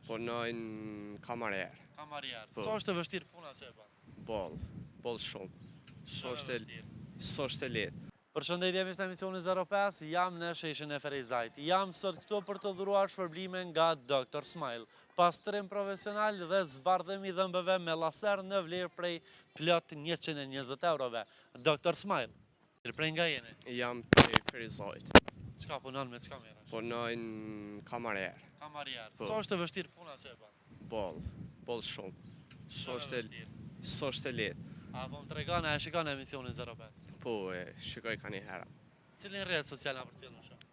Punojnë kamarier. Kamarier. Po. Sa është e vështirë puna që e bën? Boll shumë. S'është e lehtë. Përshëndetje, miq të emisionit 05, jam në sheshin e Ferejzajt. Jam sot këtu për të dhuruar shpërblime nga Dr. Smile, pastrim profesional dhe zbardhemi dhëmbëve me laser në vlerë prej plot 120 eurove. Dr. Smile, prej nga jeni? Jam prej Ferejzajt. Çka punon me çka merresh? Punojnë kamarier. Kamarier. Po. Sa është e vështirë puna që e bën? Boll shumë. S'është e lehtë. A po më tregon, a e shikon emisionin 05? Po, e shikoj ka një herë. Cilin rrjet social na përcjell më shumë?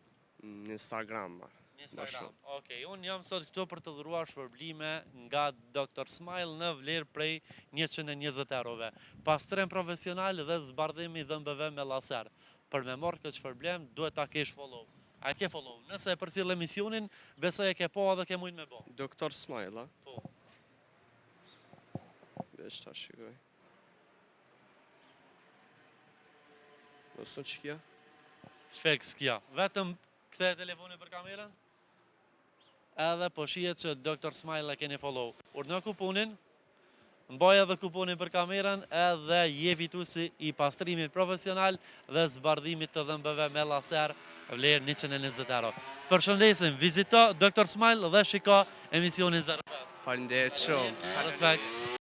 Në Instagram. Instagram. Okej, unë jam sot këtu për të dhuruar shpërblime nga Dr. Smile në vlerë prej 120 eurove. Pastrim profesional dhe zbardhimi dhëmbëve me laser. Për me marrë këtë shpërblem, duhet ta kesh follow. A ke follow? Nëse e përcjell emisionin, besoj e ke po edhe ke mujt me bo. Dr. Smile, a? Po. Veç ta shikoj. Nësë që kja? Feks kja. Vetëm këthe telefoni për kamerën? Edhe po shihet që Dr. Smile e keni follow. Urdhno kuponin, mbaj edhe kuponin për kamerën, edhe je fituesi i pastrimit profesional dhe zbardhimit të dhëmbëve me laser vlerë 120 euro. Përshëndesim, vizito Dr. Smile dhe shiko emisionin 05. Faleminderit shumë. Respekt.